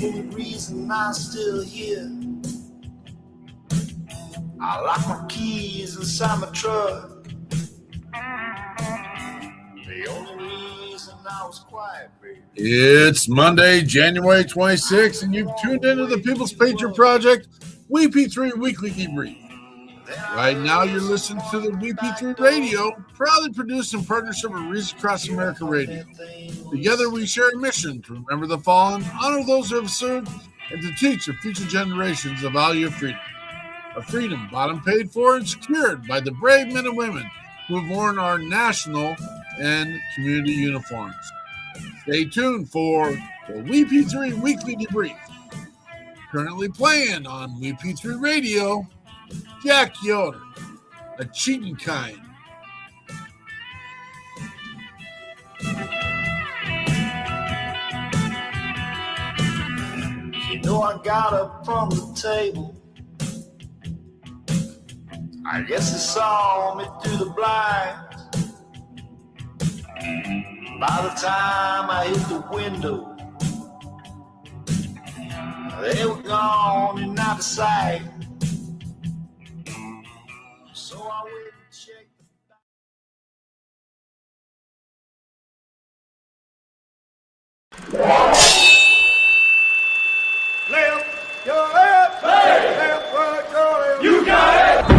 only reason I'm still here. I lock my keys inside my truck. The only reason I was quiet, baby. It's Monday, January 26th, and you've tuned into the People's Patriot Project WeP3 Weekly Debrief. Right now, you're listening to the WeP3 Radio, proudly produced in partnership with Reach Across America Radio. Together, we share a mission to remember the fallen, honor those who have served, and to teach the future generations the value of freedom. A freedom bought and paid for and secured by the brave men and women who have worn our national and community uniforms. Stay tuned for the WeP3 Weekly Debrief. Currently playing on WeP3 Radio, Jack Yoder, A Cheating Kind. You know I got up from the table. I guess they saw me through the blinds. By the time I hit the window, they were gone and out of sight. So I went and checked left, your left, left, right, your left. You got it!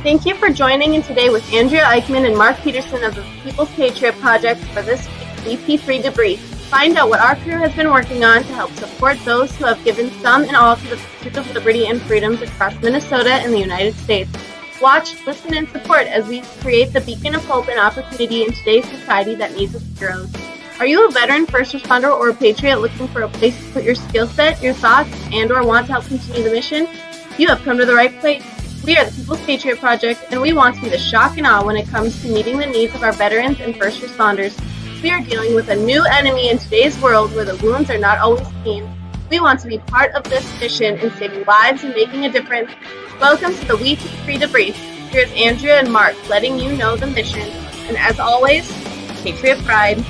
Thank you for joining in today with Andrea Eichmann and Mark Peterson of the People's Patriot Project for this WeP3 Debrief. Find out what our crew has been working on to help support those who have given some and all to the pursuit of liberty and freedoms across Minnesota and the United States. Watch, listen, and support as we create the beacon of hope and opportunity in today's society that needs its heroes. Are you a veteran, first responder, or a patriot looking for a place to put your skill set, your thoughts, and or want to help continue the mission? You have come to the right place. We are the People's Patriot Project, and we want to be the shock and awe when it comes to meeting the needs of our veterans and first responders. We are dealing with a new enemy in today's world where the wounds are not always clean. We want to be part of this mission in saving lives and making a difference. Welcome to the WeP3 Debrief. Here's Andrea and Mark letting you know the mission. And as always, Patriot Pride.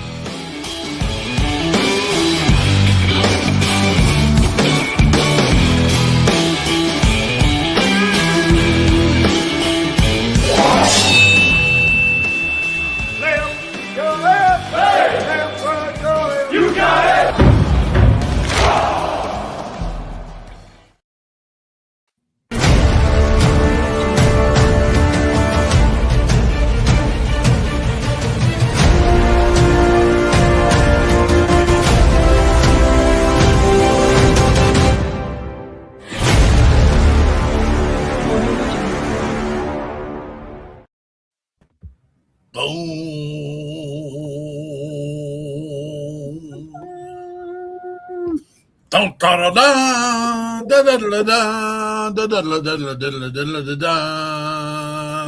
You got it!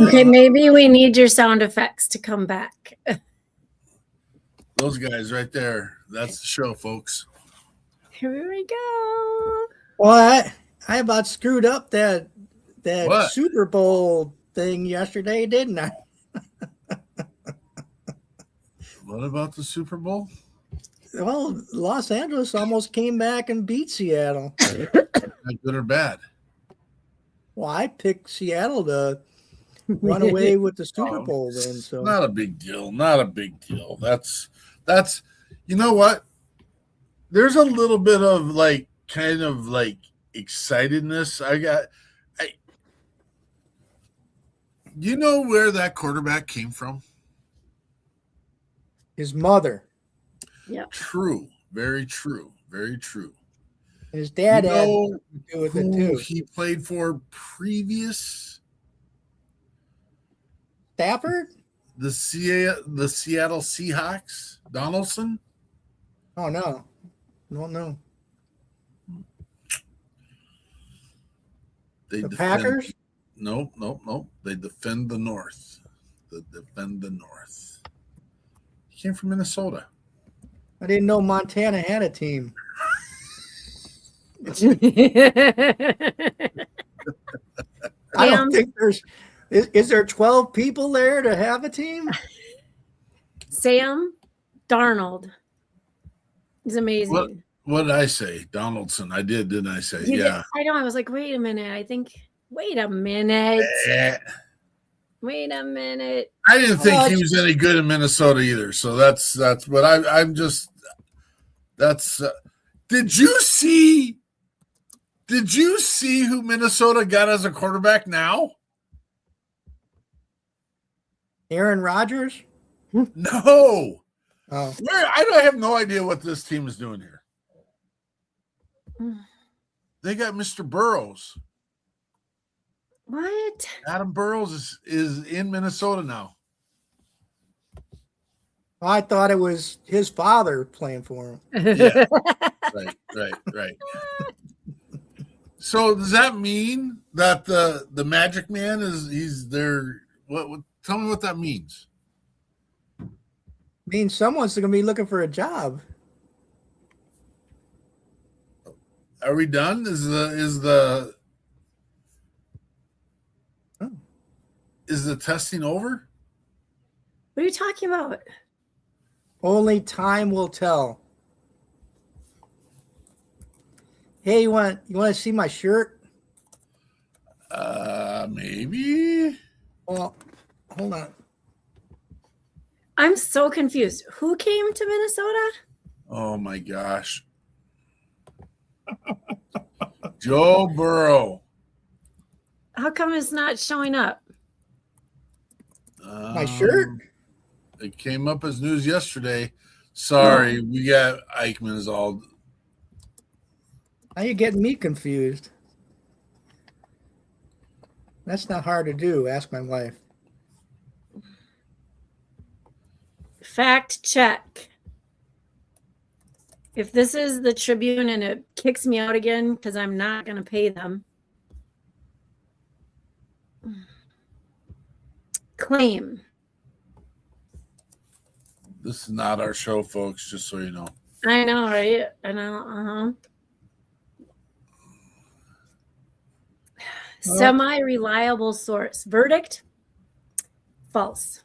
Okay, maybe we need your sound effects to come back. Those guys right there. That's the show, folks. Here we go. Well, I about screwed up that What? Super Bowl thing yesterday, didn't I? What about the Super Bowl? Well, Los Angeles almost came back and beat Seattle. Good or bad? Well, I picked Seattle to run away with the Super Bowl win. So Not a big deal. Not a big deal. That's you know what? There's a little bit of like kind of like excitedness. You know where that quarterback came from? His mother. Yep. True. Very true. Very true. And his dad You had know to do with it who too. he played for previous? Stafford? The Seattle Seahawks? Donaldson? Oh no. No. They The defend, Packers? Nope. They defend the North. They defend the North. He came from Minnesota. I didn't know Montana had a team. I don't think there's. Is there 12 people there to have a team? Sam Darnold is amazing. What did I say? Donaldson. I did, didn't I say? You Yeah. did. I know. I was like, wait a minute. Wait a minute. Wait a minute. I didn't think he was any good in Minnesota either. So that's. But I'm just. That's. Did you see who Minnesota got as a quarterback now? Aaron Rodgers? No. Oh. I have no idea what this team is doing here. They got Mr. Burrows. What? Adam Burrows is in Minnesota now. I thought it was his father playing for him. Yeah. Right. So does that mean that the Magic Man he's there? What? Tell me what that means. Means someone's going to be looking for a job. Are we done? Is the testing over? What are you talking about? Only time will tell. Hey, you want to see my shirt? Maybe. Well, hold on. I'm so confused. Who came to Minnesota? Oh my gosh. Joe Burrow. How come it's not showing up? My shirt? It came up as news yesterday. Sorry, we got Eichmann's all. Now you're getting me confused. That's not hard to do. Ask my wife. Fact check. If this is the Tribune and it kicks me out again because I'm not going to pay them. Claim. This is not our show, folks, just so you know. I know, right? I know. Semi-reliable source. Verdict? False.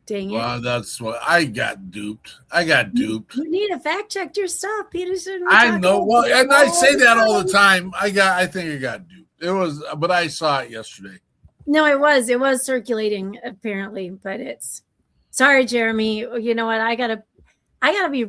Dang it. Well, that's what I got duped. You need to fact check your stuff, Peterson. I know. Well, and I say that all the time. I think I got duped. It was, but I saw it yesterday. No, it was circulating apparently, but it's sorry, Jeremy. You know what? I gotta be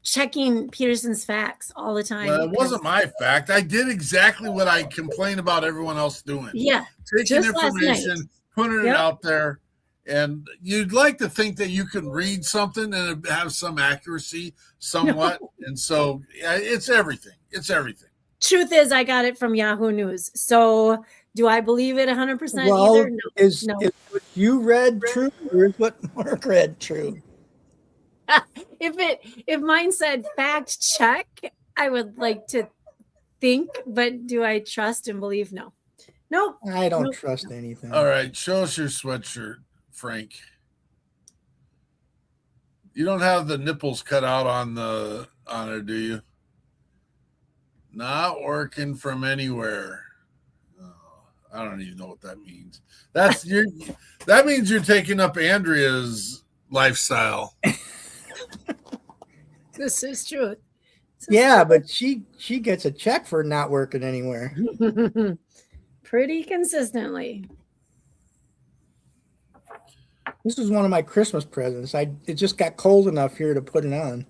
checking Peterson's facts all the time. Well, it wasn't my fact. I did exactly what I complain about everyone else doing. Yeah. Taking information, putting it out there. And you'd like to think that you can read something and have some accuracy somewhat. No. And so it's everything. It's everything. Truth is, I got it from Yahoo News. So do I believe it 100% either? No. Is what you read true or is what Mark read true? If mine said fact check, I would like to think, but do I trust and believe? No. Nope. I don't trust anything. All right. Show us your sweatshirt, Frank. You don't have the nipples cut out on it, do you? Not working from anywhere. Oh, I don't even know what that means. That means you're taking up Andrea's lifestyle. This is true. But she gets a check for not working anywhere. Pretty consistently. This is one of my Christmas presents. It just got cold enough here to put it on.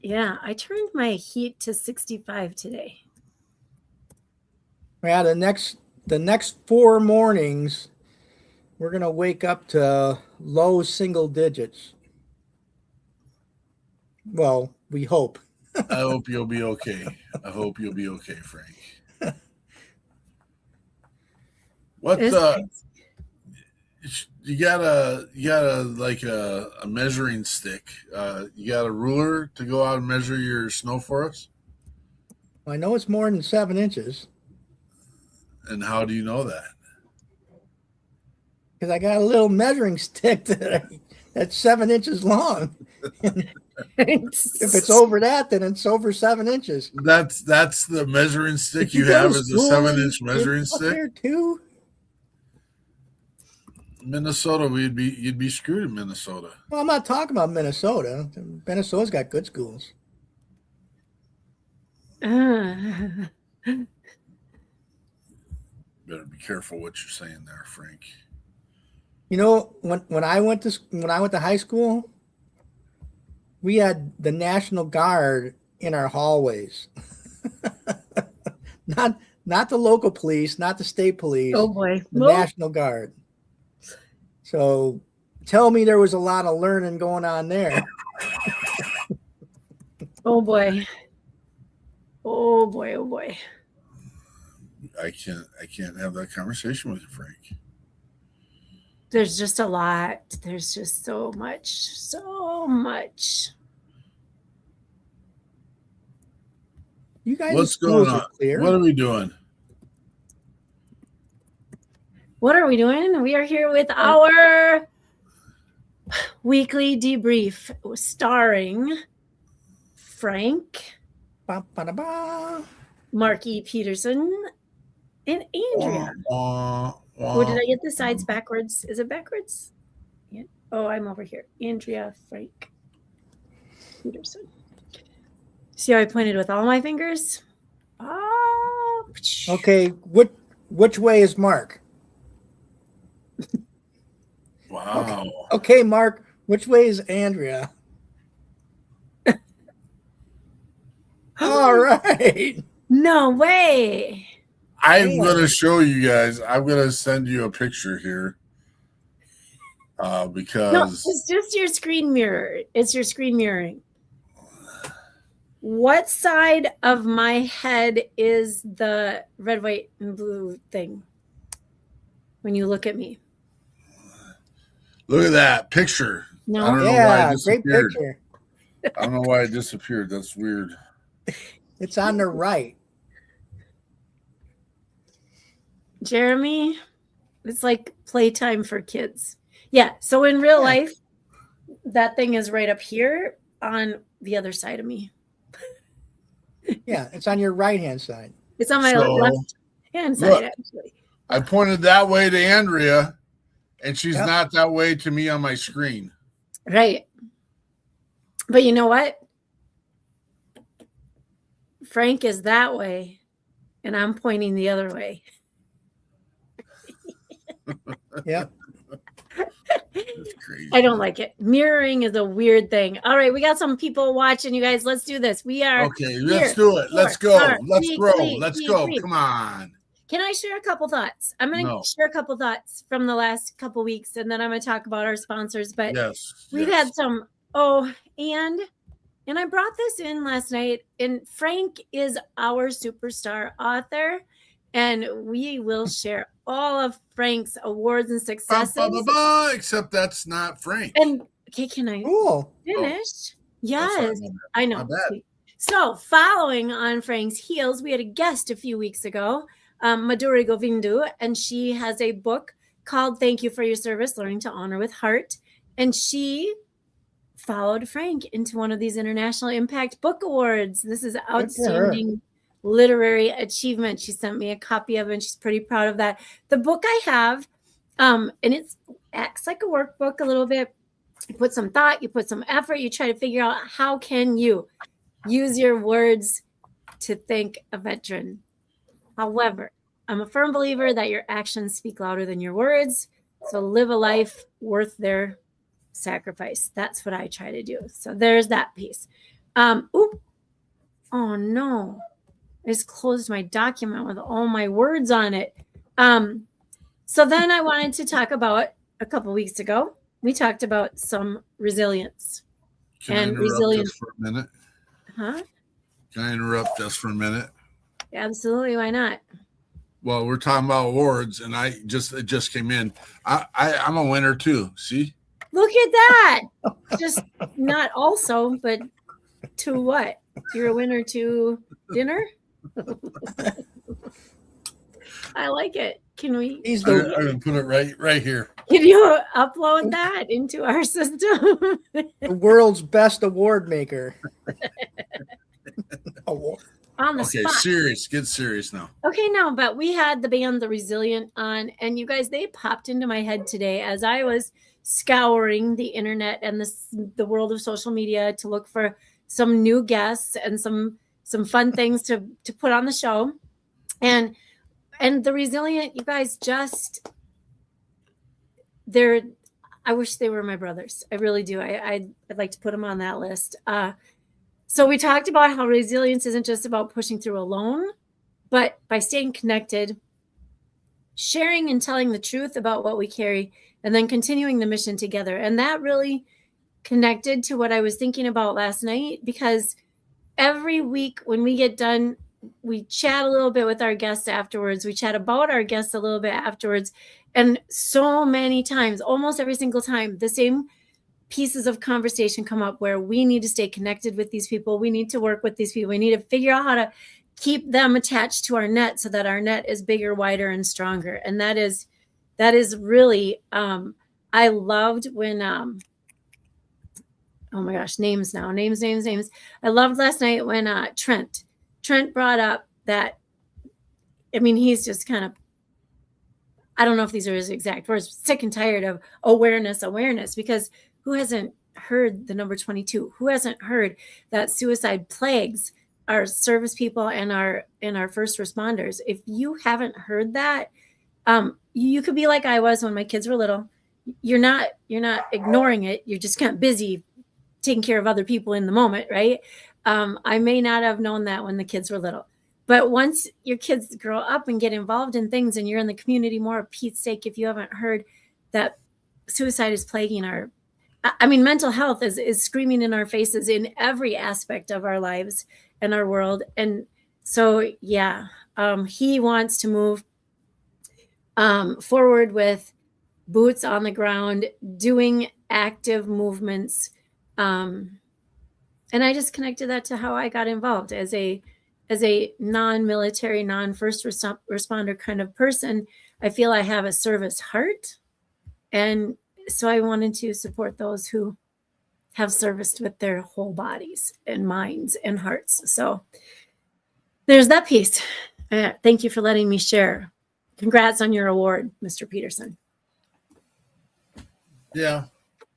Yeah, I turned my heat to 65 today. Yeah, the next 4 mornings, we're gonna wake up to low single digits. Well, we hope. I hope you'll be okay. I hope you'll be okay, Frank. What you got a measuring stick. You got a ruler to go out and measure your snow for us? I know it's more than 7 inches And how do you know that? because I got a little measuring stick that's 7 inches long. If it's over that, then it's over 7 inches. That's the measuring stick Did you you go have to is a school 7-inch measuring up stick. there too? Minnesota, you'd be screwed in Minnesota. Well, I'm not talking about Minnesota. Minnesota's got good schools. Better be careful what you're saying there, Frank. You know, when I went to high school, we had the National Guard in our hallways. not the local police, not the state police. Oh boy. The National Guard. So tell me there was a lot of learning going on there. Oh boy. Oh boy. Oh boy. I can't have that conversation with you, Frank. There's just a lot. There's just so much. So much. You guys, What's going on? Clear. What are we doing? What are we doing? We are here with our weekly debrief starring Frank, Ba-ba-da-ba. Mark E. Peterson, and Andrea. Oh, did I get the sides backwards? Is it backwards? Yeah. Oh, I'm over here. Andrea, Frank, Peterson. See how I pointed with all my fingers? Oh. Okay, which way is Mark? Wow. Okay, Mark, which way is Andrea? All right. No way. I'm going to show you guys. I'm going to send you a picture here. Because no, it's just your screen mirror. It's your screen mirroring. What side of my head is the red, white, and blue thing when you look at me? Look at that picture. No. I don't know why Yeah, it great disappeared. picture. I don't know why it disappeared. That's weird. It's on the right. Jeremy, it's like playtime for kids. Yeah. So in real life, that thing is right up here on the other side of me. Yeah, it's on your right-hand side. It's on my left hand side, look, actually. I pointed that way to Andrea, and she's not that way to me on my screen. Right. But you know what? Frank is that way, and I'm pointing the other way. Yep. That's crazy. I don't like it. Mirroring is a weird thing. All right, we got some people watching, you guys. Let's do this. We are okay. Let's do it. Let's go. Let's grow. Let's go. Come on. Can I share a couple thoughts? I'm going to share a couple thoughts from the last couple weeks, and then I'm going to talk about our sponsors. But we've had some. And I brought this in last night. And Frank is our superstar author, and we will share all of Frank's awards and successes. Except that's not Frank. And okay, can I finish? Yes, I know. So, following on Frank's heels, we had a guest a few weeks ago, Madhuri Govindu, and she has a book called "Thank You for Your Service: Learning to Honor with Heart," and she followed Frank into one of these International Impact Book Awards. This is outstanding literary achievement. She sent me a copy of it, and she's pretty proud of that. The book I have, and it acts like a workbook a little bit. You put some thought, you put some effort, you try to figure out how can you use your words to thank a veteran. However, I'm a firm believer that your actions speak louder than your words. So live a life worth their sacrifice. That's what I try to do. So there's that piece. Oh no. I just closed my document with all my words on it. So then I wanted to talk about a couple weeks ago. We talked about some resilience. Can I interrupt just for a minute? Huh? Can I interrupt just for a minute? Absolutely. Why not? Well, we're talking about awards, and it just came in. I'm a winner too. See? Look at that. Just not also, but to what? You're a winner to dinner? I like it. Can we? I'm gonna put it right here. Can you upload that into our system? The world's best award maker. Award. On the spot. Serious. Get serious now. Okay, no, but we had the band The Resilient on, and you guys, they popped into my head today as I was scouring the internet and the world of social media to look for some new guests and some fun things to put on the show. And The Resilient, you guys, I wish they were my brothers. I really do. I'd like to put them on that list. So we talked about how resilience isn't just about pushing through alone, but by staying connected, sharing and telling the truth about what we carry, and then continuing the mission together. And that really connected to what I was thinking about last night, because every week when we get done, we chat a little bit with our guests afterwards. We chat about our guests a little bit afterwards. And so many times, almost every single time, the same pieces of conversation come up where we need to stay connected with these people. We need to work with these people. We need to figure out how to keep them attached to our net so that our net is bigger, wider, and stronger. And that is really, I loved when, oh my gosh, names. I loved last night when Trent brought up that, I mean, he's just kind of, I don't know if these are his exact words, sick and tired of awareness, because who hasn't heard the number 22? Who hasn't heard that suicide plagues our service people and our first responders? If you haven't heard that, you could be like I was when my kids were little. You're not ignoring it. You're just kind of busy taking care of other people in the moment, right? I may not have known that when the kids were little. But once your kids grow up and get involved in things and you're in the community more, Pete's sake, if you haven't heard that suicide is plaguing mental health is screaming in our faces in every aspect of our lives and our world. And so, yeah, he wants to move forward with boots on the ground, doing active movements. And I just connected that to how I got involved as a non-military, non-first responder kind of person. I feel I have a service heart. And so I wanted to support those who have serviced with their whole bodies and minds and hearts. So there's that piece. Thank you for letting me share. Congrats on your award, Mr. Peterson. Yeah,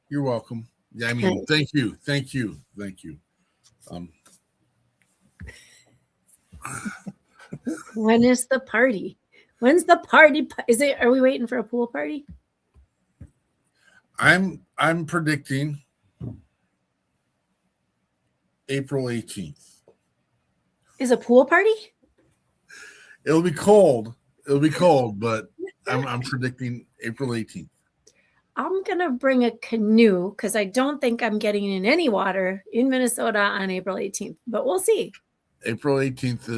you're welcome. Yeah, I mean, thank you. When is the party? When's the party? Are we waiting for a pool party? I'm predicting April 18th. Is a pool party? It'll be cold, but I'm predicting April 18th. I'm going to bring a canoe because I don't think I'm getting in any water in Minnesota on April 18th, but we'll see. April 18th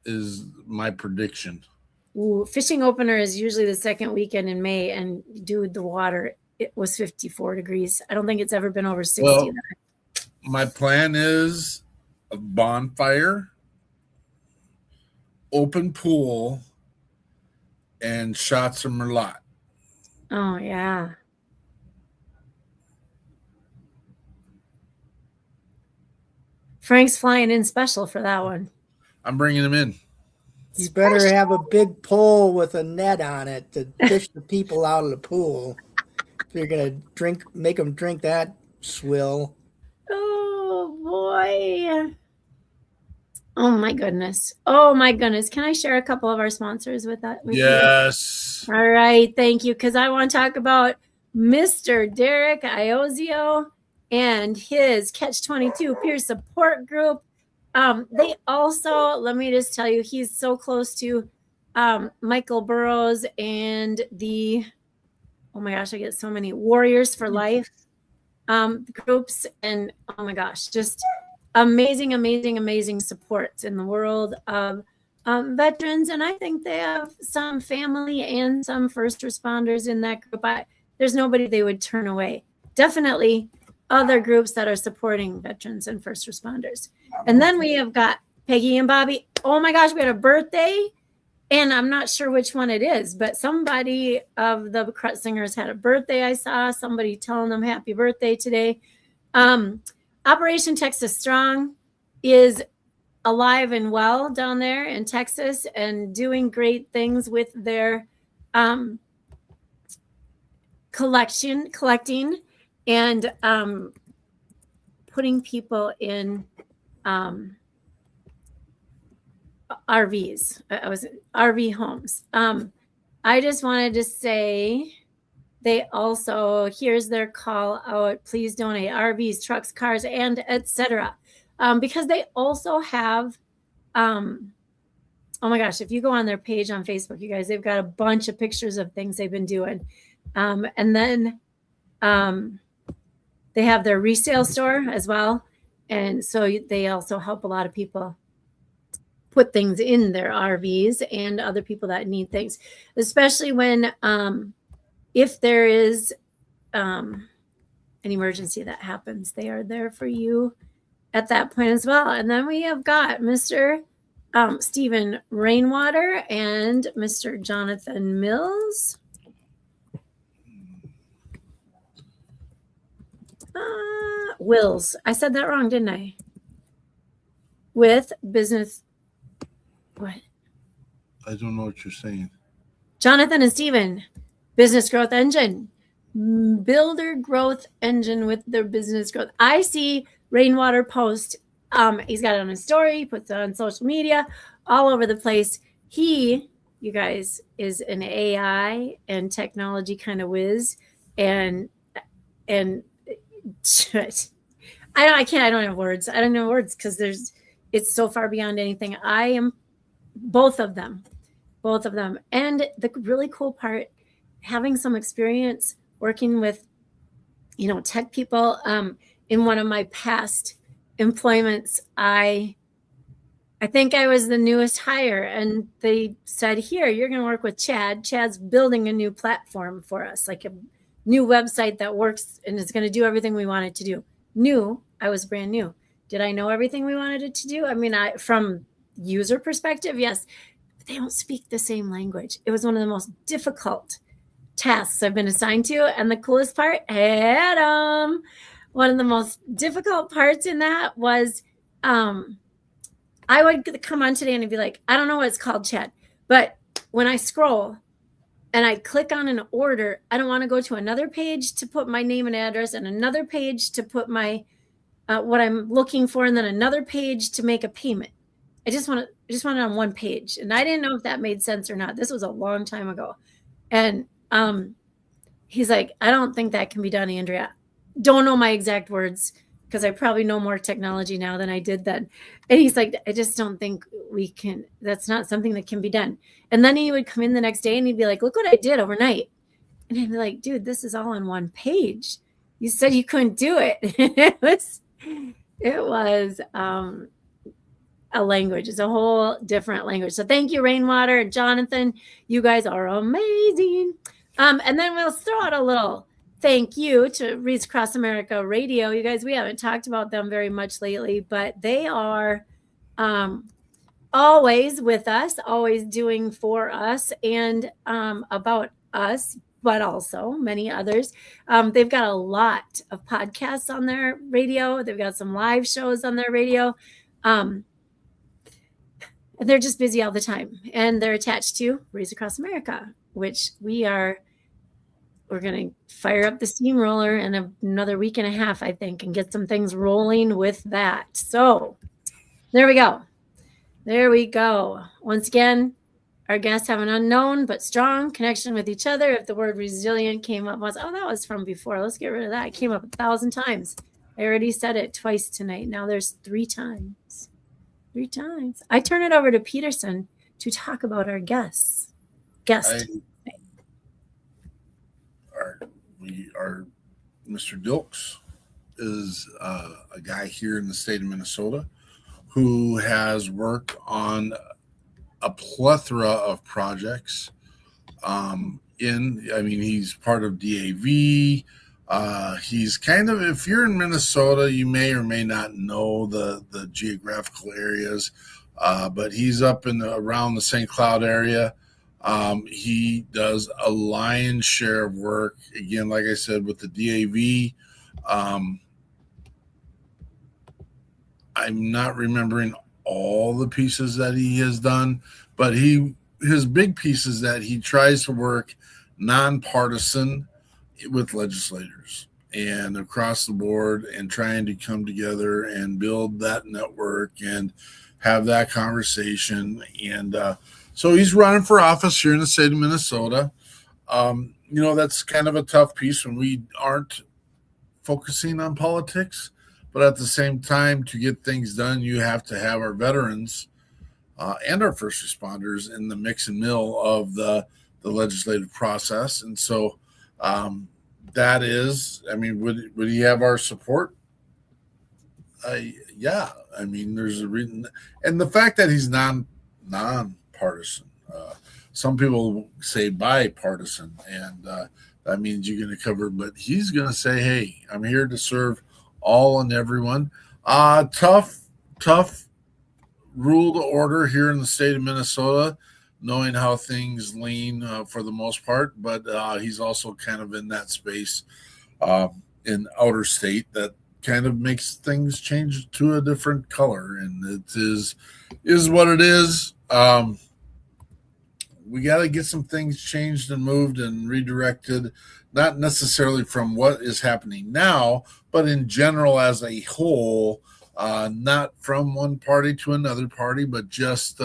is my prediction. Ooh, fishing opener is usually the second weekend in May, and dude, the water, it was 54 degrees. I don't think it's ever been over 60. Well, my plan is a bonfire, open pool, and shots of Merlot. Oh, yeah. Frank's flying in special for that one. I'm bringing him in. You better have a big pole with a net on it to fish the people out of the pool. If you're going to make them drink that swill. Oh, boy. Oh, my goodness. Can I share a couple of our sponsors with that? Yes. You? All right. Thank you. Because I want to talk about Mr. Derek Iozio and his Catch 22 peer support group. They also, let me just tell you, he's so close to Michael Burrows and oh my gosh, I get so many Warriors for Life groups. And oh my gosh, just amazing, amazing, amazing support in the world of veterans. And I think they have some family and some first responders in that group. There's nobody they would turn away. Definitely other groups that are supporting veterans and first responders. And then we have got Peggy and Bobby. Oh my gosh, we had a birthday. And I'm not sure which one it is, but somebody of the singers had a birthday. I saw somebody telling them happy birthday today. Operation Texas Strong is alive and well down there in Texas and doing great things with their collecting and putting people in RVs. I was RV homes. I just wanted to say they also, here's their call out, please donate RVs, trucks, cars, and etc. Because they also have, oh my gosh, if you go on their page on Facebook, you guys, they've got a bunch of pictures of things they've been doing. And then they have their resale store as well. And so they also help a lot of people put things in their RVs and other people that need things, especially when if there is an emergency that happens, they are there for you at that point as well. And then we have got Mr. Stephen Rainwater and Mr. Jonathan Mills. Wills. I said that wrong, didn't I? With business. What? I don't know what you're saying. Jonathan and Stephen, business growth engine. Builder growth engine with their business growth. I see Rainwater post. He's got it on his story, he puts it on social media, all over the place. He, you guys, is an AI and technology kind of whiz. And I don't have words. I don't know words because it's so far beyond anything. I am both of them. And the really cool part, having some experience working with, tech people, in one of my past employments, I think I was the newest hire, and they said, here, you're going to work with Chad. Chad's building a new platform for us, like a new website that works and is going to do everything we want it to do. I was brand new. Did I know everything we wanted it to do? I mean, from user perspective, yes, but they don't speak the same language. It was one of the most difficult tasks I've been assigned to. And the coolest part, Adam, one of the most difficult parts in that was I would come on today and be like, I don't know what it's called, Chad, but when I scroll and I click on an order, I don't want to go to another page to put my name and address and another page to put my what I'm looking for, and then another page to make a payment. I just want it on one page. And I didn't know if that made sense or not. This was a long time ago. And he's like, I don't think that can be done, Andrea. Don't know my exact words because I probably know more technology now than I did then. And he's like, I just don't think we can. That's not something that can be done. And then he would come in the next day and he'd be like, look what I did overnight. And I'd be like, dude, this is all on one page. You said you couldn't do it. It was a language. It's a whole different language. So thank you, Rainwater and Jonathan. You guys are amazing. And then we'll throw out a little thank you to Reads Across America Radio. You guys, we haven't talked about them very much lately, but they are always with us, always doing for us and about us, but also many others. They've got a lot of podcasts on their radio. They've got some live shows on their radio. And they're just busy all the time. And they're attached to Reads Across America, which we're going to fire up the steamroller in another week and a half, I think, and get some things rolling with that. So there we go. Once again, our guests have an unknown but strong connection with each other. If the word resilient came up once, that was from before. Let's get rid of that. It came up 1,000 times. I already said it twice tonight. Now there's 3 times. 3 times. I turn it over to Peterson to talk about our guest. Our Mr. Dilks is a guy here in the state of Minnesota who has worked on a plethora of projects. He's part of DAV. He's kind of, if you're in Minnesota, you may or may not know the geographical areas, but he's up around the St. Cloud area. He does a lion's share of work, again, like I said, with the DAV. I'm not remembering all the pieces that he has done, but his big piece is that he tries to work nonpartisan with legislators and across the board and trying to come together and build that network and have that conversation. And so he's running for office here in the state of Minnesota. That's kind of a tough piece when we aren't focusing on politics, but at the same time, to get things done, you have to have our veterans and our first responders in the mix and mill of the legislative process. And so that is, would he have our support? Yeah. There's a reason. And the fact that he's nonpartisan, some people say bipartisan, and that means you're going to cover, but he's going to say, hey, I'm here to serve all and everyone. Tough rule to order here in the state of Minnesota, knowing how things lean for the most part, but he's also kind of in that space in outer state that kind of makes things change to a different color, and it is what it is. We got to get some things changed and moved and redirected, not necessarily from what is happening now, but in general as a whole, not from one party to another party, but just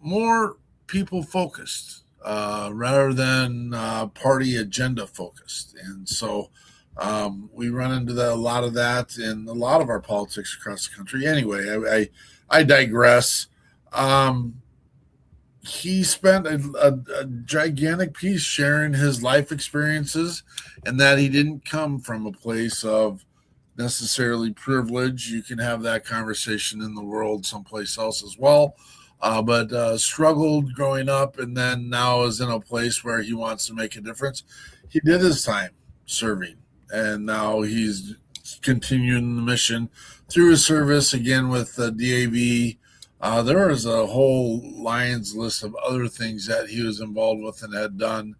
more people focused rather than party agenda focused. And so we run into a lot of that in a lot of our politics across the country. Anyway, I digress. He spent a gigantic piece sharing his life experiences, and that he didn't come from a place of necessarily privilege. You can have that conversation in the world someplace else as well, but struggled growing up, and then now is in a place where he wants to make a difference. He did his time serving, and now he's continuing the mission through his service again with DAV. There was a whole Lions list of other things that he was involved with and had done.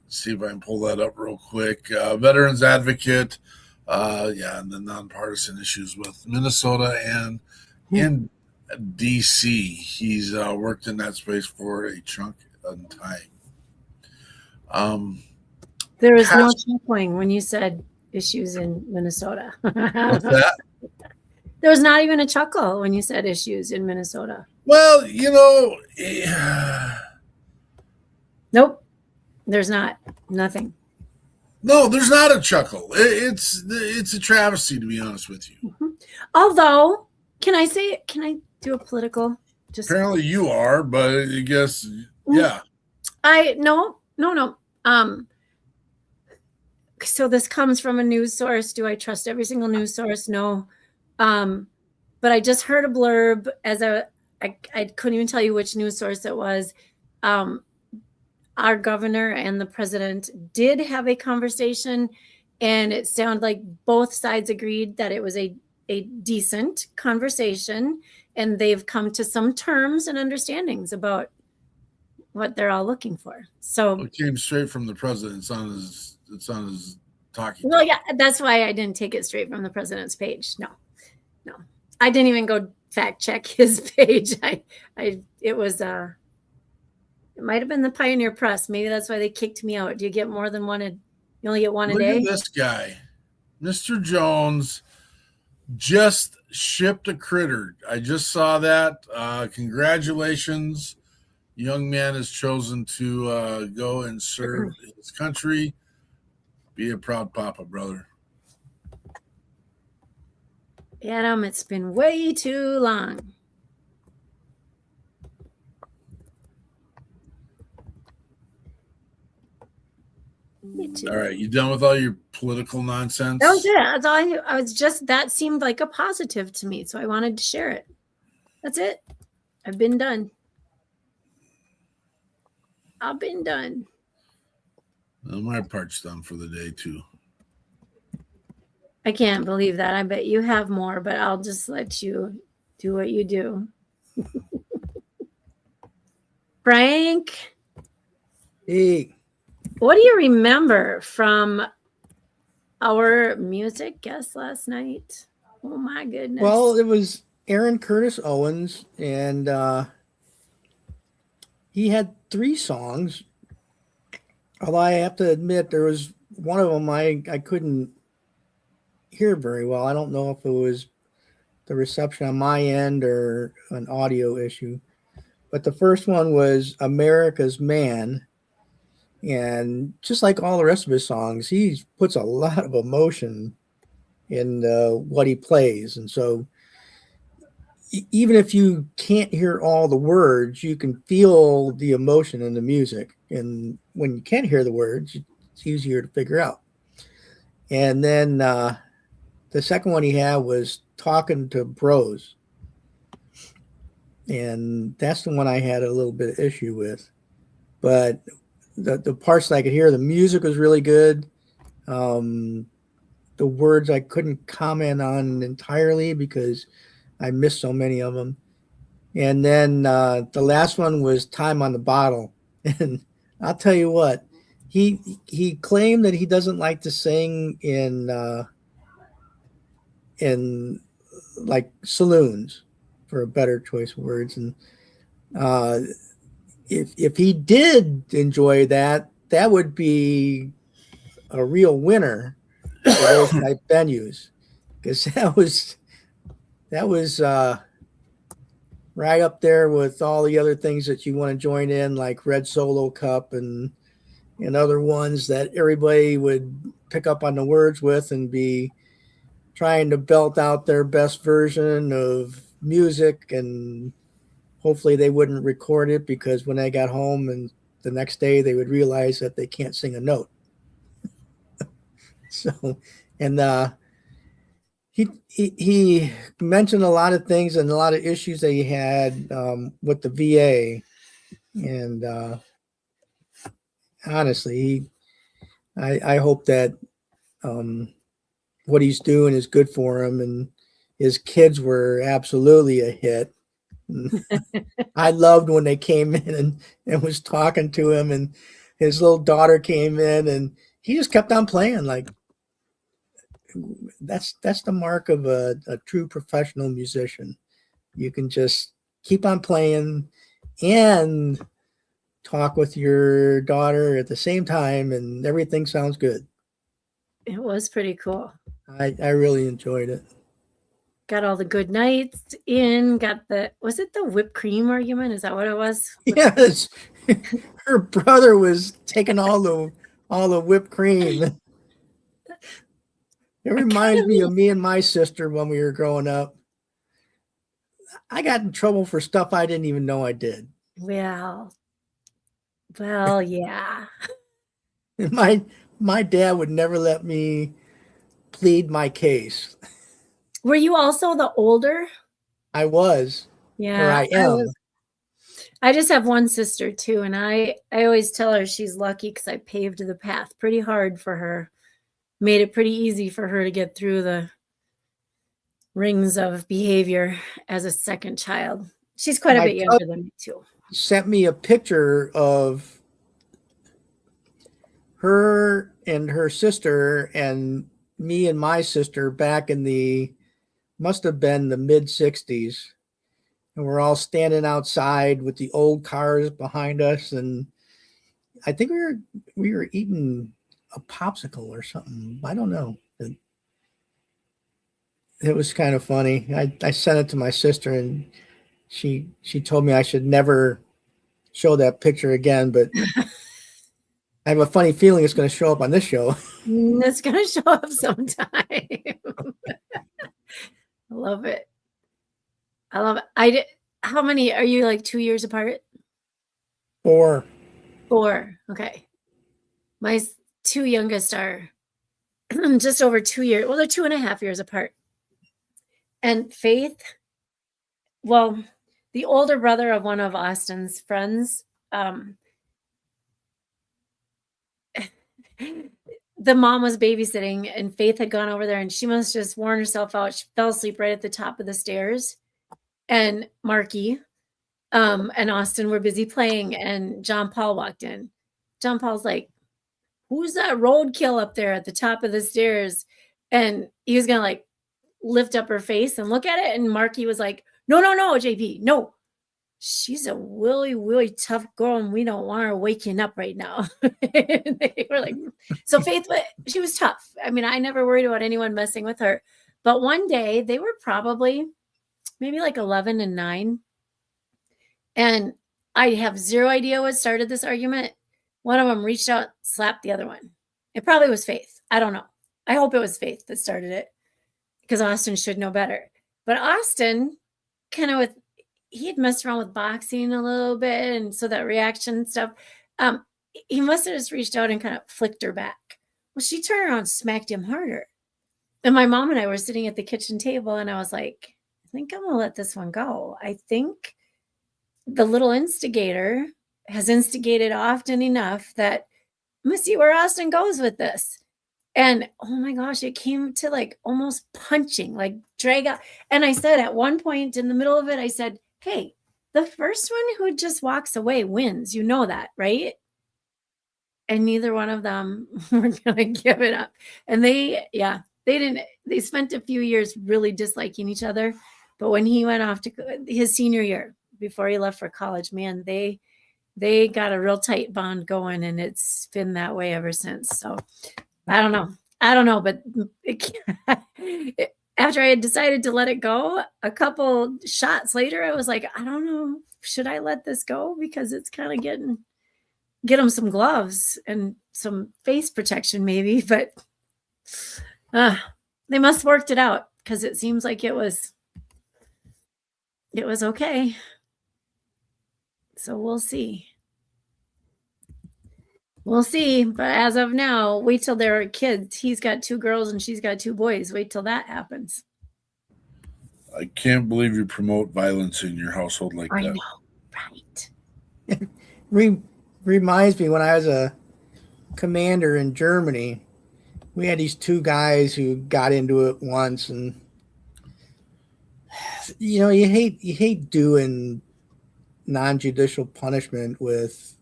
See if I can pull that up real quick. Veterans advocate, and the nonpartisan issues with Minnesota and in DC. He's worked in that space for a chunk of time. There was no chuckling when you said issues in Minnesota. What's that? There was not even a chuckle when you said issues in Minnesota. Well, Nope. There's not. Nothing. No, there's not a chuckle. It's a travesty, to be honest with you. Mm-hmm. Although, can I do a political? Apparently you are, but I guess, yeah. No. So this comes from a news source. Do I trust every single news source? No. But I just heard a blurb I couldn't even tell you which news source it was. Our governor and the president did have a conversation, and it sounded like both sides agreed that it was a decent conversation, and they've come to some terms and understandings about what they're all looking for. So it came straight from the president. It's on his talking. Well, yeah, that's why I didn't take it straight from the president's page. No, I didn't even go fact check his page. It was it might have been the Pioneer Press. Maybe that's why they kicked me out. Do you get more than one? You only get one a day? Look at this guy, Mr. Jones, just shipped a critter. I just saw that. Congratulations. Young man has chosen to go and serve his country. Be a proud papa, brother. Adam, it's been way too long. All right, you done with all your political nonsense? That was it. That's all I was just, that seemed like a positive to me, so I wanted to share it. That's it. I've been done. I've been done. Well, my part's done for the day too. I can't believe that. I bet you have more, but I'll just let you do what you do. Frank? Hey. What do you remember from our music guest last night? Oh my goodness. Well, it was Aaron Curtis Owens, and he had 3 songs. Although I have to admit, there was one of them I couldn't hear very well. I don't know if it was the reception on my end or an audio issue. But the first one was America's Man. And just like all the rest of his songs, he puts a lot of emotion in what he plays. And so even if you can't hear all the words, you can feel the emotion in the music. And when you can't hear the words, it's easier to figure out. And then the second one he had was Talking to Bros. And that's the one I had a little bit of issue with. But the parts that I could hear, the music was really good. The words I couldn't comment on entirely because I missed so many of them. And then the last one was Time on the Bottle. And I'll tell you what, he claimed that he doesn't like to sing in like saloons, for a better choice of words. And if he did enjoy that, that would be a real winner for those type venues, because that was right up there with all the other things that you want to join in, like Red Solo Cup and other ones that everybody would pick up on the words with and be trying to belt out their best version of music, and hopefully they wouldn't record it, because when they got home and the next day they would realize that they can't sing a note. So, and he mentioned a lot of things and a lot of issues that he had with the VA, and honestly, I hope that what he's doing is good for him, and his kids were absolutely a hit. I loved when they came in and was talking to him, and his little daughter came in and he just kept on playing. Like, that's the mark of a true professional musician. You can just keep on playing and talk with your daughter at the same time, and everything sounds good. It was pretty cool. I really enjoyed it. Got all the good nights in, was it the whipped cream argument? Is that what it was? Yes. Her brother was taking all the whipped cream. It reminds me of me and my sister when we were growing up. I got in trouble for stuff I didn't even know I did. Well, yeah. My dad would never let me plead my case. Were you also the older? I was. Yeah. Or I am. I just have one sister too, and I always tell her she's lucky because I paved the path pretty hard for her. Made it pretty easy for her to get through the rings of behavior as a second child. She's quite a bit younger than me too. Sent me a picture of her and her sister and me and my sister back in must have been the mid 60s. And we're all standing outside with the old cars behind us. And I think we were eating a popsicle or something. I don't know. It was kind of funny. I sent it to my sister, and she told me I should never show that picture again, but I have a funny feeling it's going to show up on this show. It's going to show up sometime. I love it. I love it. How many are you, like 2 years apart? 4. 4. Okay. My 2 youngest are just over 2 years. Well, they're 2.5 years apart. And Faith, well, the older brother of one of Austin's friends, the mom was babysitting and Faith had gone over there and she must have just worn herself out. She fell asleep right at the top of the stairs. And Marky and Austin were busy playing and John Paul walked in. John Paul's like, who's that roadkill up there at the top of the stairs? And he was going to like lift up her face and look at it. And Marky was like, no, JP, no. She's a really tough girl and we don't want her waking up right now. They were like, so Faith, she was tough. I mean, I never worried about anyone messing with her. But one day they were probably maybe like 11 and 9. And I have zero idea what started this argument. One of them reached out, slapped the other one. It probably was Faith. I don't know. I hope it was Faith that started it because Austin should know better. But Austin kind of he had messed around with boxing a little bit. And so that reaction stuff, he must have just reached out and kind of flicked her back. Well, she turned around and smacked him harder. And my mom and I were sitting at the kitchen table and I was like, I think I'm going to let this one go. I think the little instigator has instigated often enough that I'm going to see where Austin goes with this. And oh my gosh, it came to like almost punching, like drag out. And I said at one point in the middle of it, I said, hey, the first one who just walks away wins. You know that, right? And neither one of them were going to give it up. And they spent a few years really disliking each other. But when he went off to his senior year, before he left for college, man, they got a real tight bond going and it's been that way ever since. So I don't know, but after I had decided to let it go, a couple shots later, I was like, I don't know, should I let this go? Because it's kind of get them some gloves and some face protection maybe, but they must have worked it out because it seems like it was okay. So we'll see. We'll see. But as of now, wait till there are kids. He's got 2 girls and she's got 2 boys. Wait till that happens. I can't believe you promote violence in your household like that. I know, right? Reminds me when I was a commander in Germany, we had these 2 guys who got into it once, and you hate doing non-judicial punishment with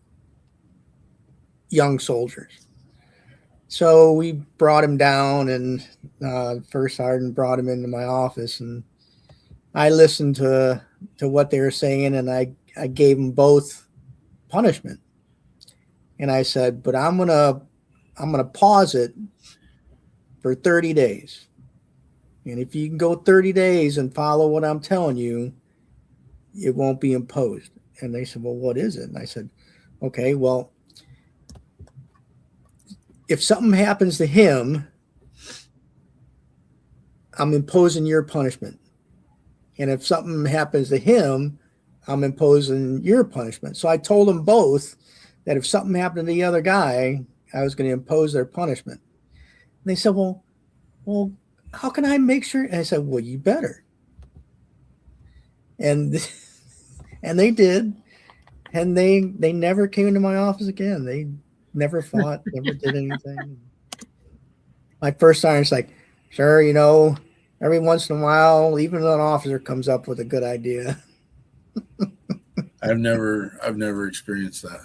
young soldiers. So we brought him down, and first sergeant brought him into my office, and I listened to what they were saying, and I gave them both punishment. And I said, but I'm gonna pause it for 30 days. And if you can go 30 days and follow what I'm telling you, it won't be imposed. And they said, well, what is it? And I said, okay, well, if something happens to him, I'm imposing your punishment. And if something happens to him, I'm imposing your punishment. So I told them both that if something happened to the other guy, I was going to impose their punishment. And they said, well, how can I make sure? And I said, well, you better. And they did. And they never came into my office again. They never fought, never did anything. My first sergeant's like, sure, every once in a while, even an officer comes up with a good idea. I've never experienced that.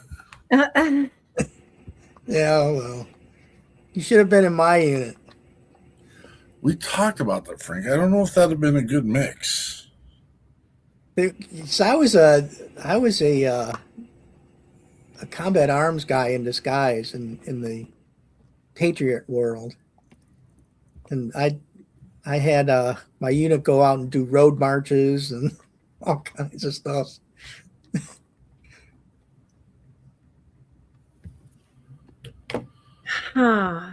Yeah, well, you should have been in my unit. We talked about that, Frank. I don't know if that'd have been a good mix. So I was a combat arms guy in disguise in the Patriot world, and I had my unit go out and do road marches and all kinds of stuff. I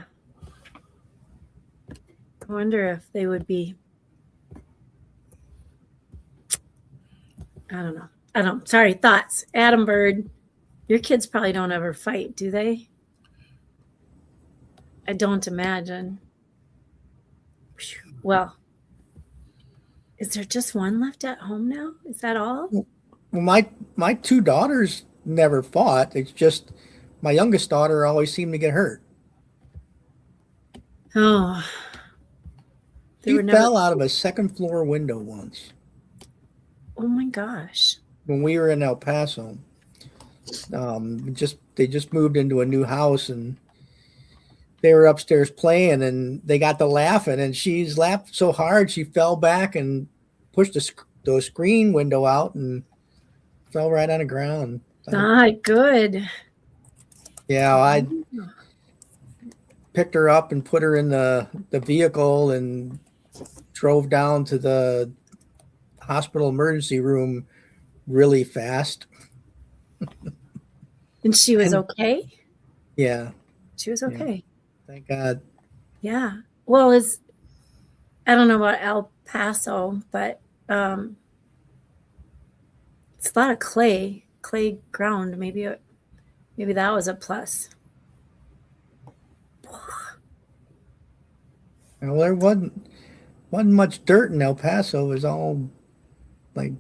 wonder if they would be I don't know. Sorry, thoughts. Adam Bird, your kids probably don't ever fight, do they? I don't imagine. Well, is there just one left at home now? Is that all? Well, my two daughters never fought. It's just my youngest daughter always seemed to get hurt. Oh. She fell out of a second floor window once. Oh my gosh. When we were in El Paso. They just moved into a new house and they were upstairs playing and they got to laughing and she's laughed so hard she fell back and pushed the screen window out and fell right on the ground. Good. Yeah, I picked her up and put her in the vehicle and drove down to the hospital emergency room really fast. And she was okay? Yeah. She was okay. Yeah. Thank God. Yeah. Well, I don't know about El Paso, but it's a lot of clay ground. Maybe that was a plus. Well, there wasn't much dirt in El Paso. It was all like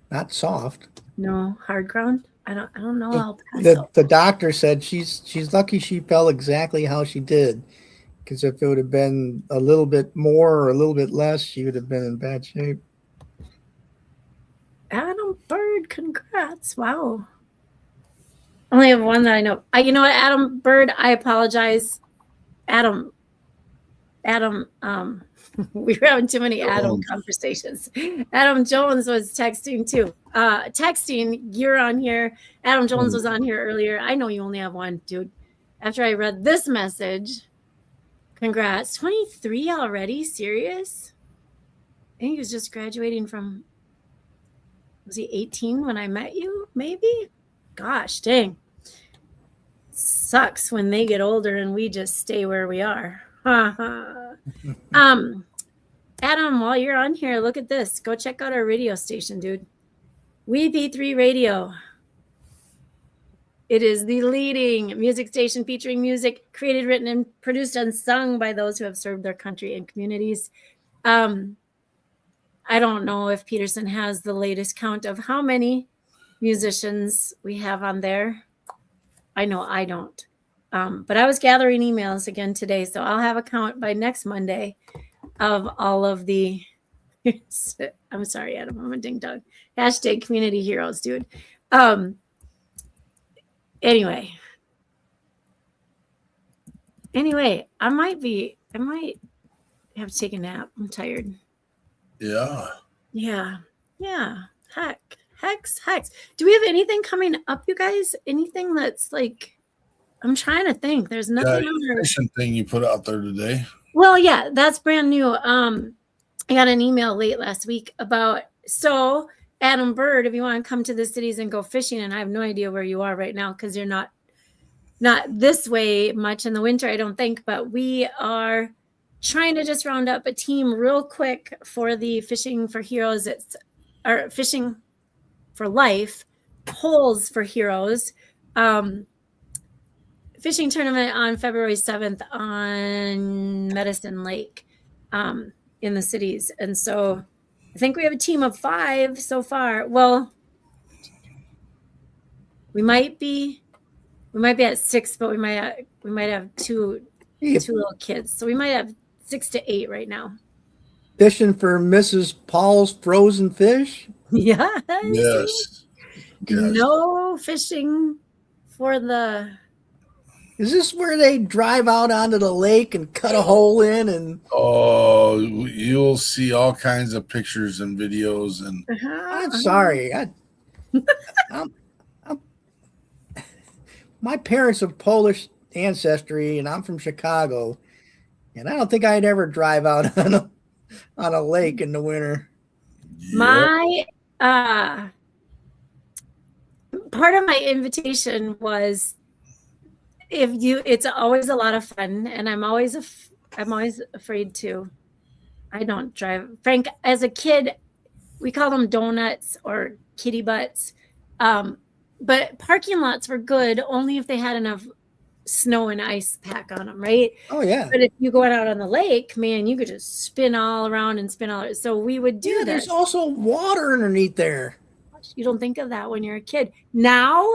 not soft. No hard ground. I don't know El Paso. The doctor said she's lucky she fell exactly how she did, because if it would have been a little bit more or a little bit less, she would have been in bad shape. Adam Bird, congrats! Wow. I only have one that I know. You know what, Adam Bird? I apologize, Adam. We were having too many Adam conversations. Adam Jones was texting too. You're on here. Adam Jones was on here earlier. I know you only have one, dude. After I read this message, congrats. 23 already? Serious? I think he was just graduating from, was he 18 when I met you? Maybe? Gosh, dang. Sucks when they get older and we just stay where we are. Adam, while you're on here, look at this. Go check out our radio station, dude. WeP3 Radio. It is the leading music station featuring music created, written, and produced and sung by those who have served their country and communities. I don't know if Peterson has the latest count of how many musicians we have on there. I know I don't. But I was gathering emails again today, so I'll have a count by next Monday of all of the I'm sorry, Adam, I'm a ding dong. Hashtag community heroes, dude. Anyway, I might have to take a nap. I'm tired. Yeah. Hex. Do we have anything coming up, you guys? Anything that's like, I'm trying to think. There's nothing on there. Thing you put out there today. Well, yeah, that's brand new. I got an email late last week about, so Adam Bird, if you want to come to the cities and go fishing, and I have no idea where you are right now because you're not this way much in the winter, I don't think, but we are trying to just round up a team real quick for the Fishing for Heroes. Or Fishing for Life, Holes for Heroes. Fishing tournament on February 7th on Medicine Lake in the cities. And so I think we have a team of 5 so far. Well, we might be at 6, but we might have two little kids. So we might have 6 to 8 right now. Fishing for Mrs. Paul's frozen fish? Yes. No fishing for the... Is this where they drive out onto the lake and cut a hole in? And oh, you'll see all kinds of pictures and videos. And I'm sorry, my parents have Polish ancestry, and I'm from Chicago, and I don't think I'd ever drive out on a lake in the winter. My part of my invitation was, it's always a lot of fun, and I'm always afraid to. I don't drive. Frank, as a kid, we call them donuts or kitty butts. But parking lots were good only if they had enough snow and ice pack on them, right? Oh yeah. But if you go out on the lake, man, you could just spin all around and spin all. So we would do that. There's also water underneath there. You don't think of that when you're a kid. Now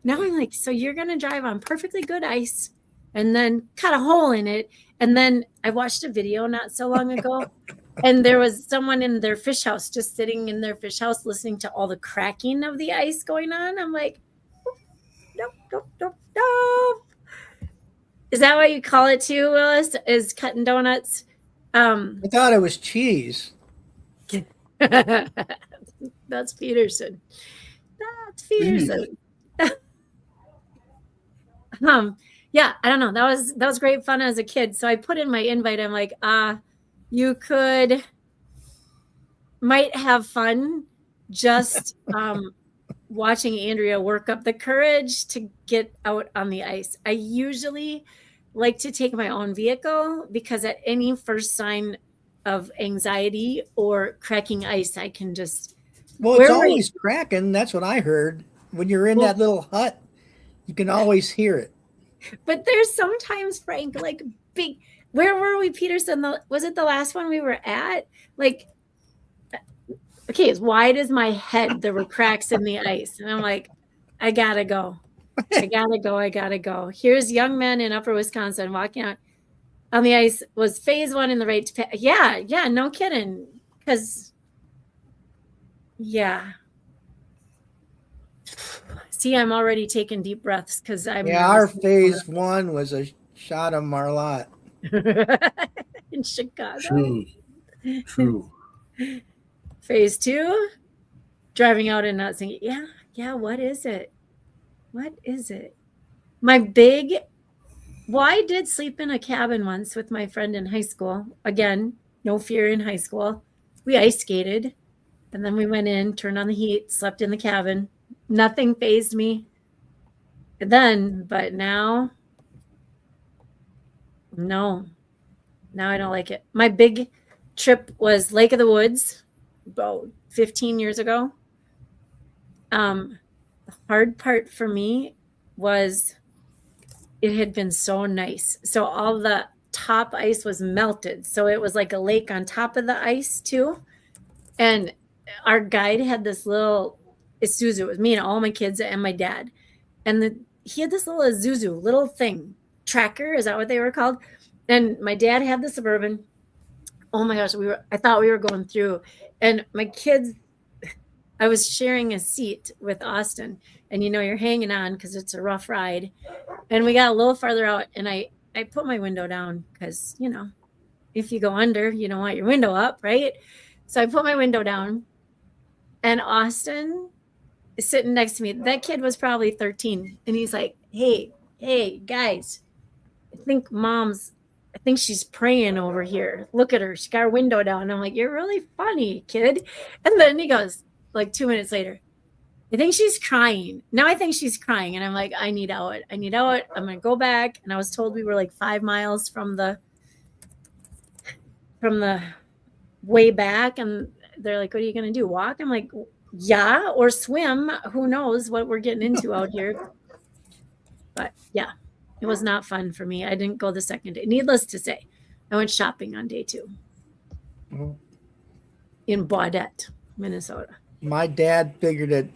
I'm like, so you're gonna drive on perfectly good ice and then cut a hole in it. And then I watched a video not so long ago, and there was someone in their fish house just sitting in their fish house listening to all the cracking of the ice going on. I'm like, nope. Is that what you call it too, Willis? Is cutting donuts? I thought it was cheese. That's Peterson. Yeah, I don't know. That was great fun as a kid. So I put in my invite. I'm like, you might have fun just watching Andrea work up the courage to get out on the ice. I usually like to take my own vehicle because at any first sign of anxiety or cracking ice, I can just. Well, it's always cracking. That's what I heard. When you're in that little hut, you can always hear it. But there's sometimes, Frank, like big. Where were we, Peterson? Was it the last one we were at? Like, okay, as wide as my head, there were cracks in the ice. And I'm like, I gotta go. I gotta go. Here's young men in Upper Wisconsin walking out on the ice. Was phase one in the right to yeah, no kidding. Because, yeah. See, I'm already taking deep breaths because I'm. Yeah, our phase one was a shot of Marlot. In Chicago. True. Phase two, driving out and not singing. Yeah. What is it? I did sleep in a cabin once with my friend in high school. Again, no fear in high school. We ice skated, and then we went in, turned on the heat, slept in the cabin. Nothing fazed me then, but now, no. Now I don't like it. My big trip was Lake of the Woods about 15 years ago. The hard part for me was it had been so nice. So all the top ice was melted. So it was like a lake on top of the ice too. And our guide had this little Isuzu. It was me and all my kids and my dad. And he had this little Isuzu, little thing. Tracker, is that what they were called? And my dad had the Suburban. Oh my gosh, I thought we were going through. And my kids, I was sharing a seat with Austin. And you're hanging on because it's a rough ride. And we got a little farther out, and I put my window down because, if you go under, you don't want your window up, right? So I put my window down, and Austin is sitting next to me. That kid was probably 13. And he's like, hey, guys, I think she's praying over here. Look at her. She got her window down. And I'm like, you're really funny, kid. And then he goes, like 2 minutes later, I think she's crying. Now I think she's crying. And I'm like, I need out. I'm going to go back. And I was told we were like 5 miles from the way back. And they're like, what are you going to do? Walk? I'm like, yeah, or swim. Who knows what we're getting into out here. But yeah, it was not fun for me. I didn't go the second day. Needless to say, I went shopping on day 2 in Baudette, Minnesota. My dad figured that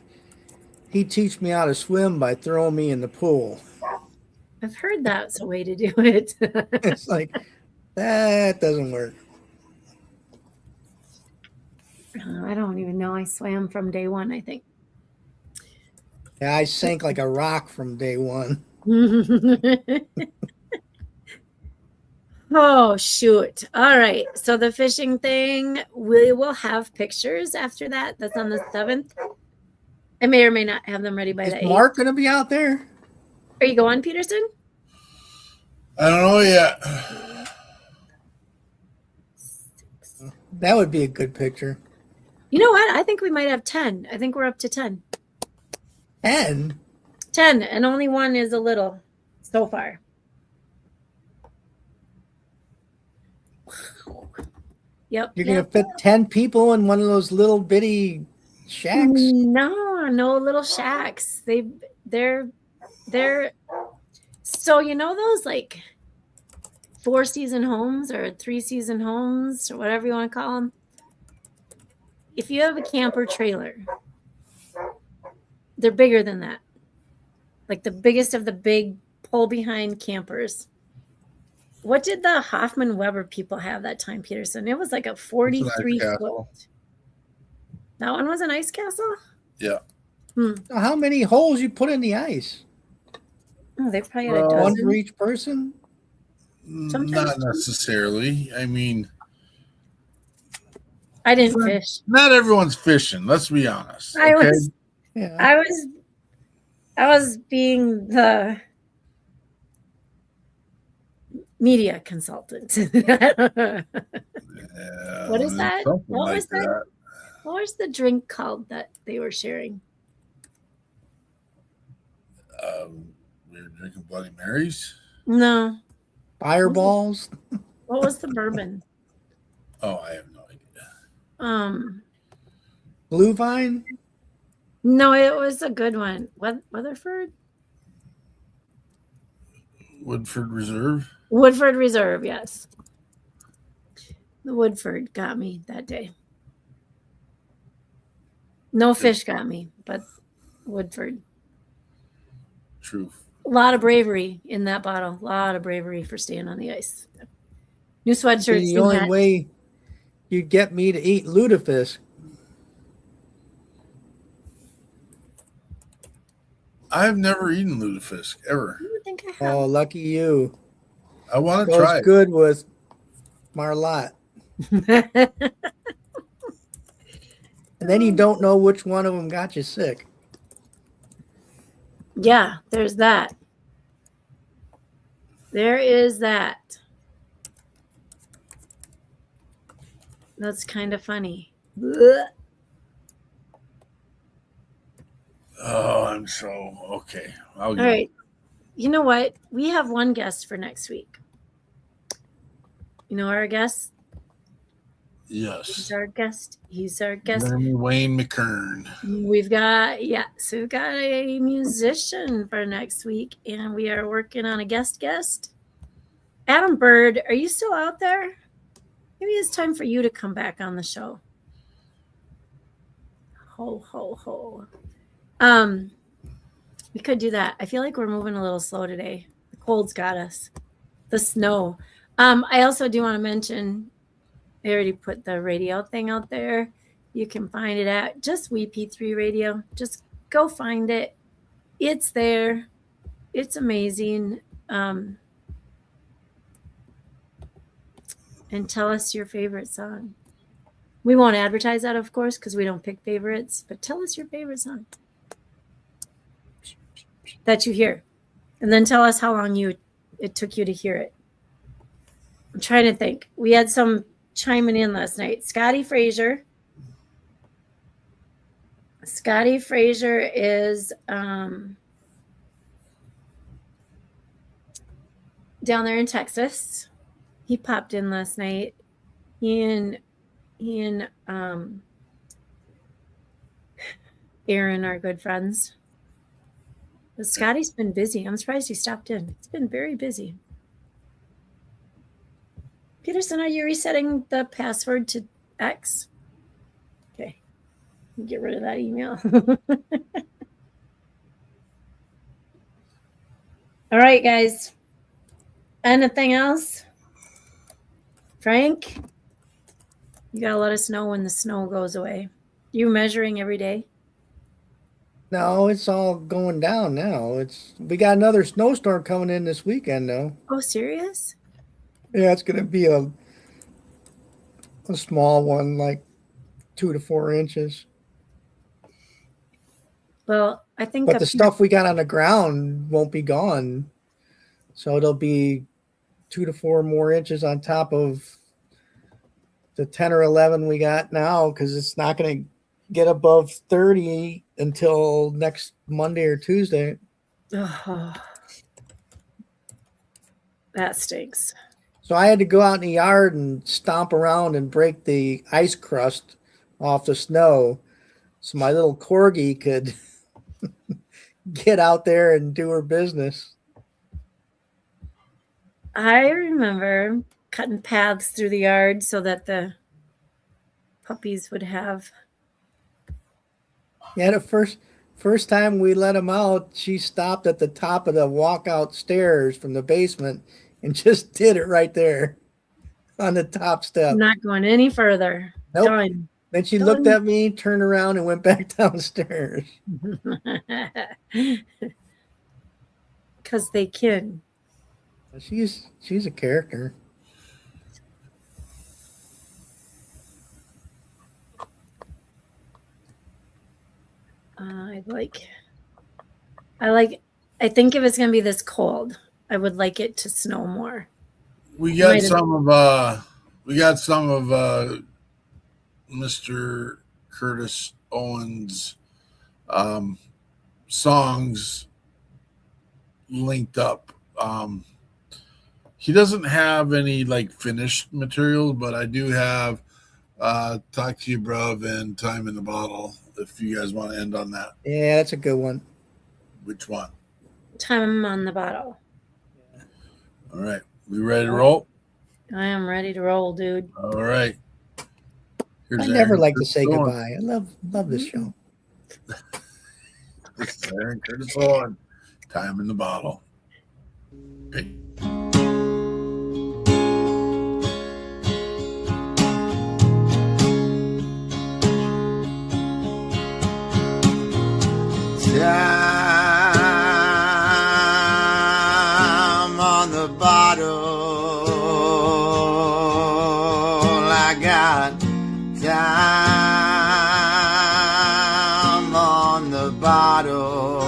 he'd teach me how to swim by throwing me in the pool. I've heard that's a way to do it. It's like, that doesn't work. I don't even know. I swam from day 1, I think. Yeah, I sank like a rock from day 1. Oh, shoot. All right. So the fishing thing, we will have pictures after that. That's on the 7th. I may or may not have them ready by the 8th. Is Mark going to be out there? Are you going, Peterson? I don't know yet. That would be a good picture. You know what? I think we might have 10. I think we're up to 10. 10? 10, and only one is a little so far. Yep. You're going to fit 10 people in one of those little bitty shacks? No little shacks. They're so those like 4-season homes or 3-season homes or whatever you want to call them. If you have a camper trailer, they're bigger than that. Like the biggest of the big pull behind campers. What did the Hoffman Weber people have that time, Peterson? It was like a 43-foot. That one was an ice castle? Yeah. How many holes you put in the ice? Oh, they probably had a dozen. One for each person? Not necessarily. I mean, I didn't fish. Not everyone's fishing. Let's be honest. I okay? was being the media consultant. What is that? What was that? What was the drink called that they were sharing? We were drinking Bloody Marys? No. Fireballs? What was the bourbon? Oh, I have no idea. Blue Vine? No, it was a good one. Weatherford? Woodford Reserve? Woodford Reserve, yes. The Woodford got me that day. No fish got me, but Woodford. True. A lot of bravery in that bottle. A lot of bravery for staying on the ice. New sweatshirts. The only way you'd get me to eat lutefisk. I've never eaten lutefisk ever. I don't think I have. Oh, lucky you. I want to try it. Good with Marlot. And then you don't know which one of them got you sick. Yeah, there's that. There is that. That's kind of funny. Blech. Oh, I'm so okay. All right. You know what? We have one guest for next week. You know our guest? Yes. He's our guest. Wayne McKern. We've got a musician for next week, and we are working on a guest. Adam Bird, are you still out there? Maybe it's time for you to come back on the show. Ho, ho, ho. We could do that. I feel like we're moving a little slow today. The cold's got us. The snow. I also do want to mention, I already put the radio thing out there. You can find it at just WeP3 Radio. Just go find it. It's there. It's amazing. And tell us your favorite song. We won't advertise that, of course, because we don't pick favorites. But tell us your favorite song that you hear. And then tell us how long it took you to hear it. I'm trying to think. We had some chiming in last night. Scotty Frazier is down there in Texas. He popped in last night. He and Aaron are good friends. But Scotty's been busy. I'm surprised he stopped in. It's been very busy. Peterson, are you resetting the password to X? Okay. Get rid of that email. All right, guys. Anything else? Frank, you got to let us know when the snow goes away. You measuring every day? No, it's all going down now. We got another snowstorm coming in this weekend, though. Oh, serious? Yeah, it's going to be a small one, like 2 to 4 inches. Well, I think. But the stuff we got on the ground won't be gone, so it'll be 2 to 4 more inches on top of the 10 or 11 we got now, because it's not going to get above 30 until next Monday or Tuesday. Oh, that stinks. So I had to go out in the yard and stomp around and break the ice crust off the snow so my little corgi could get out there and do her business. I remember cutting paths through the yard so that the puppies would have. Yeah, the first time we let him out, she stopped at the top of the walkout stairs from the basement and just did it right there on the top step. Not going any further. Nope. Done. Then she looked at me, turned around, and went back downstairs. Because they can. She's a character. I think if it's gonna be this cold, I would like it to snow more. We got some of Mr. Curtis Owens songs linked up. He doesn't have any like finished material, but I do have Talk to You Bruv and Time in the Bottle, if you guys want to end on that. Yeah, that's a good one. Which one? Time on the Bottle. All right. We ready to roll? I am ready to roll, dude. All right. I never like to say goodbye. I love this show. This is Aaron Curtis Owen. Time in the Bottle. Okay. Time on the bottle, I got time on the bottle,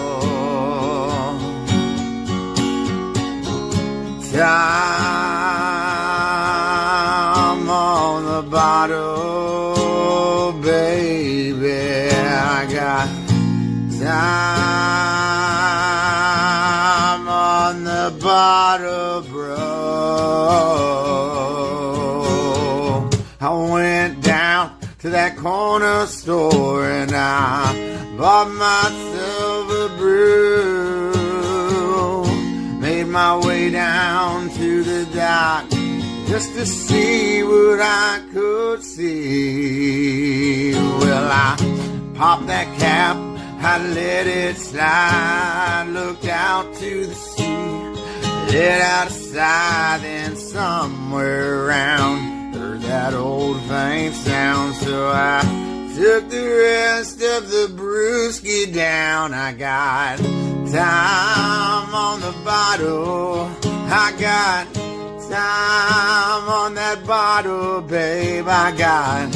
time on the bottle, baby, I got time on the bottle, bro. I went down to that corner store and I bought myself a brew. Made my way down to the dock just to see what I could see. Well, I popped that cap, I let it slide, looked out to the sea, let out a sigh, then somewhere around heard that old faint sound. So I took the rest of the brewski down. I got time on the bottle, I got time on that bottle, babe, I got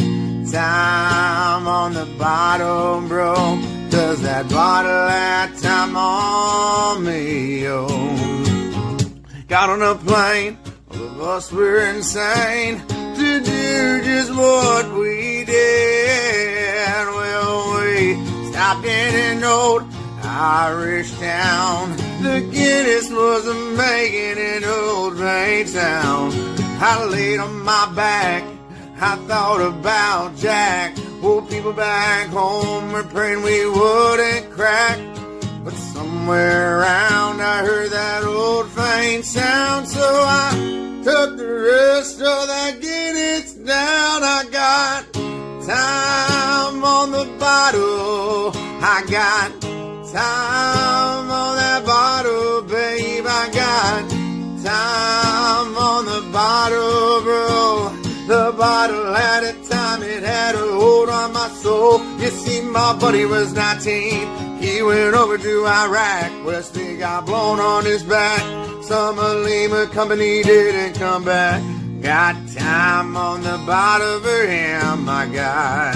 time on the bottle, bro. Does that bottle had time on me, oh. Got on a plane, all of us were insane to do just what we did. Well, we stopped in an old Irish town. The Guinness was making an old rain sound. I laid on my back, I thought about Jack. Old people back home were praying we wouldn't crack. But somewhere around I heard that old faint sound. So I took the rest of that Guinness down. I got time on the bottle, I got time on that bottle, babe, I got time on the bottle, bro. The bottle had a time, it had a hold on my soul. You see, my buddy was 19. He went over to Iraq. Wesley got blown on his back. Some Lima company didn't come back. Got time on the bottle for him, I got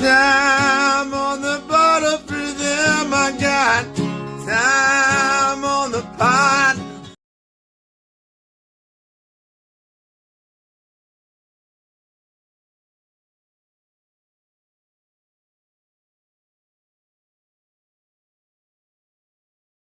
time on the bottle for them. I got time on the bottle.